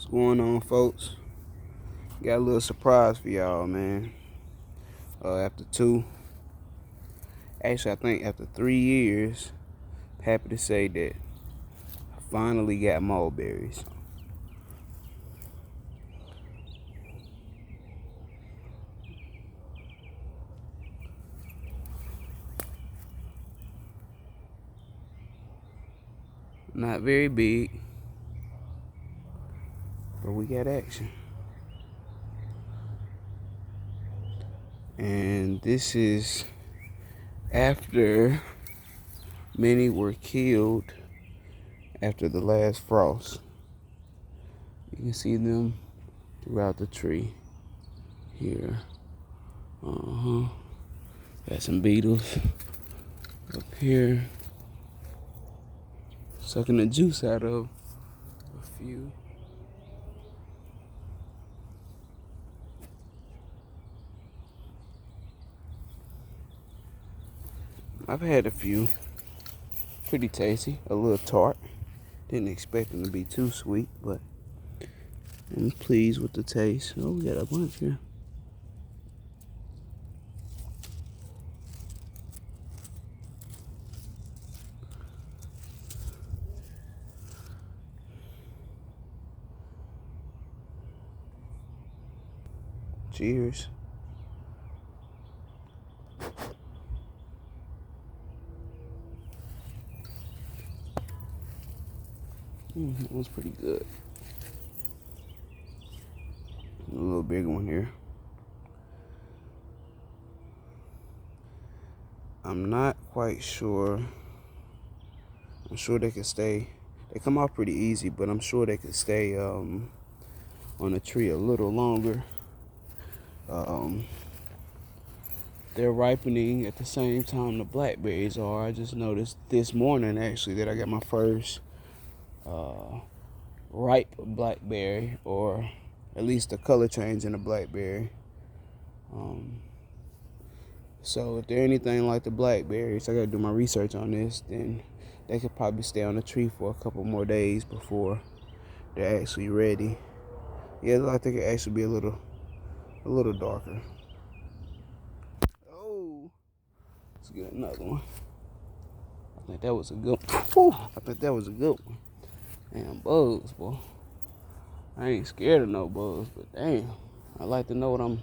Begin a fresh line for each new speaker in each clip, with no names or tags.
Going on, folks? Got a little surprise for y'all, man. After I think after 3 years, happy to say that I finally got mulberries. Not very big, but we got action. And this is after many were killed after the last frost. You can see them throughout the tree here. Got some beetles up here, sucking the juice out of a few. I've had a few. Pretty tasty, a little tart. Didn't expect them to be too sweet, but I'm pleased with the taste. Oh, we got a bunch here. Cheers. That was pretty good. A little bigger one here. I'm not quite sure. I'm sure they can stay. They come off pretty easy, but I'm sure they could stay on the tree a little longer. They're ripening at the same time the blackberries are. I just noticed this morning actually that I got my first ripe blackberry, or at least the color change in the blackberry. So if they're anything like the blackberries, I gotta do my research on this, then they could probably stay on the tree for a couple more days before they're actually ready. Yeah, I think it actually be a little darker. Oh, let's get another one. I think that was a good one. Damn, bugs, boy. I ain't scared of no bugs, but damn, I like to know what I'm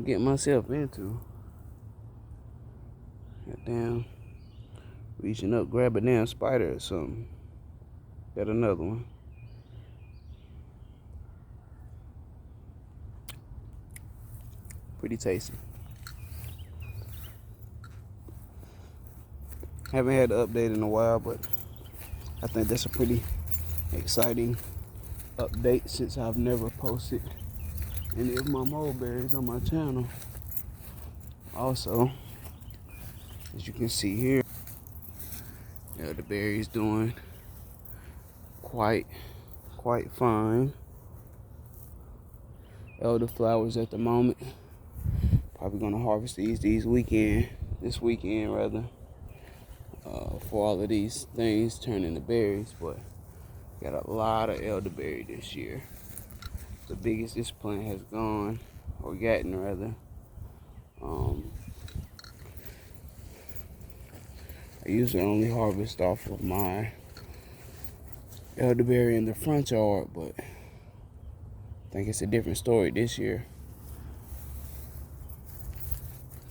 getting myself into. Goddamn, reaching up, grab a damn spider or something. Got another one. Pretty tasty. Haven't had an update in a while, but I think that's a pretty exciting update since I've never posted any of my mulberries on my channel. Also, as you can see here, the berries doing quite fine. Elderflowers at the moment. Probably gonna harvest these this weekend rather, for all of these things turn into berries. But got a lot of elderberry this year. The biggest this plant has gone, or gotten rather. I usually only harvest off of my elderberry in the front yard, but I think it's a different story this year.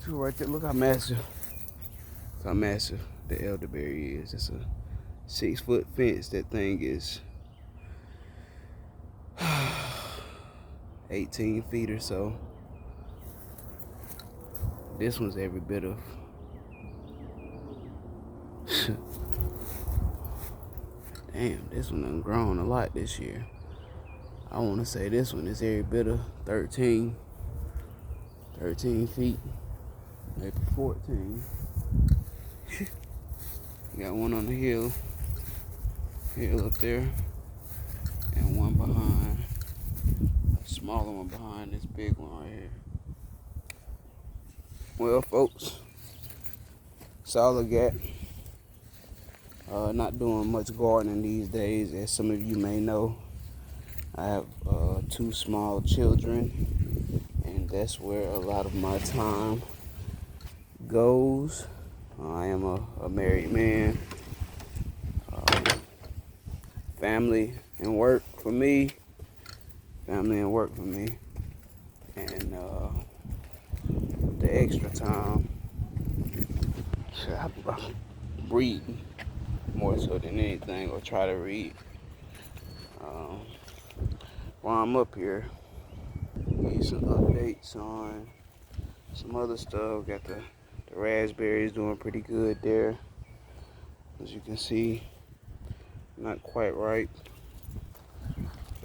So right there, look how massive the elderberry is. It's a 6-foot fence. That thing is 18 feet or so. This one's every bit of damn, this one done grown a lot this year. I want to say this one is every bit of 13 feet, maybe 14. Got one on the hill up there, and one behind, a smaller one behind this big one right here. Well, folks, that's all I got. Not doing much gardening these days, as some of you may know. I have 2 small children, and that's where a lot of my time goes. I am a married man. Family and work for me. Family and work for me. And the extra time, I read more so than anything, or try to read. While I'm up here, get some updates on some other stuff. Got the raspberries doing pretty good there. As you can see, not quite ripe.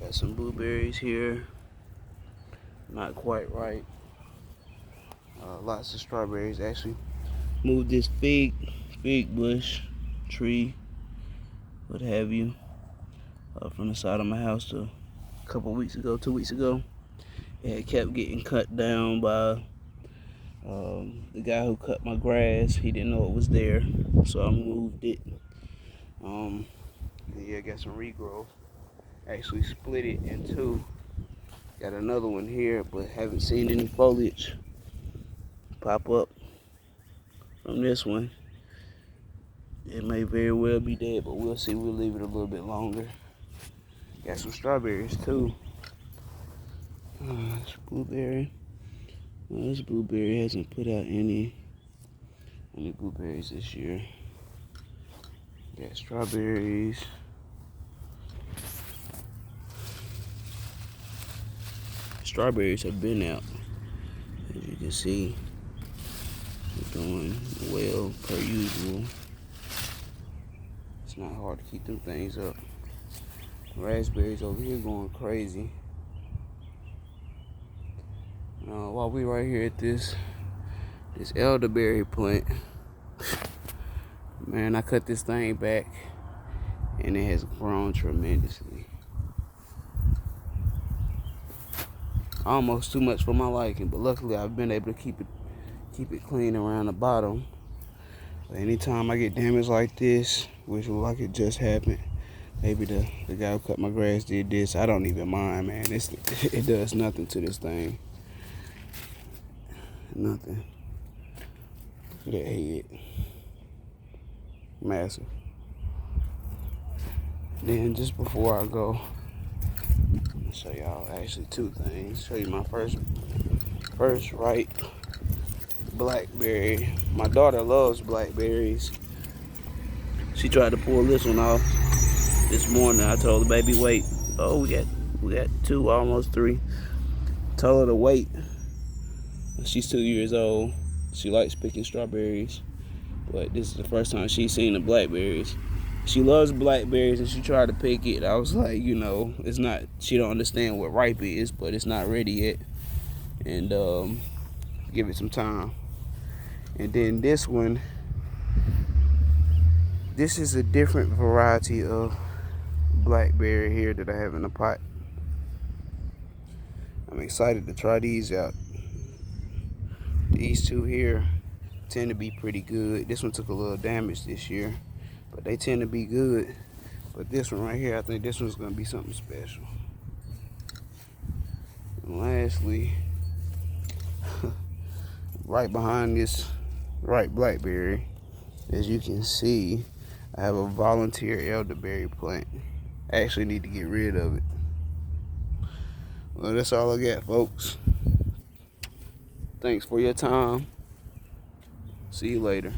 Got some blueberries here, not quite ripe. Lots of strawberries. Actually moved this fig bush, tree, what have you, from the side of my house to a couple weeks ago, 2 weeks ago. It had kept getting cut down by the guy who cut my grass. He didn't know it was there, so I moved it. Yeah, got some regrowth. Actually split it in 2. Got another one here, but haven't seen any foliage pop up from this one. It may very well be dead, but we'll see. We'll leave it a little bit longer. Got some strawberries too. This blueberry. Well, this blueberry hasn't put out any blueberries this year. Got strawberries. Strawberries have been out. As you can see, they're doing well per usual. It's not hard to keep them things up. Raspberries over here going crazy. While we right here at this elderberry plant, man, I cut this thing back and it has grown tremendously. Almost too much for my liking, but luckily I've been able to keep it clean around the bottom. But anytime I get damage like this, which look like it just happened, maybe the guy who cut my grass did this, I don't even mind, man. It does nothing to this thing. Nothing. Look at that head. Massive. Then just before I go, I'll show y'all actually 2 things. Show you my first ripe blackberry. My daughter loves blackberries. She tried to pull this one off this morning. I told the baby wait. Oh, we got 2, almost 3. Told her to wait. She's 2 years old. She likes picking strawberries, but this is the first time she's seen the blackberries. She loves blackberries, and she tried to pick it. I was like, it's not. She don't understand what ripe is, but it's not ready yet, and give it some time. And then this one, this is a different variety of blackberry here that I have in the pot. I'm excited to try these out. These 2 here tend to be pretty good. This one took a little damage this year, but they tend to be good. But this one right here, I think this one's gonna be something special. And lastly, right behind this ripe blackberry, as you can see, I have a volunteer elderberry plant. I actually need to get rid of it. Well, that's all I got, folks. Thanks for your time. See you later.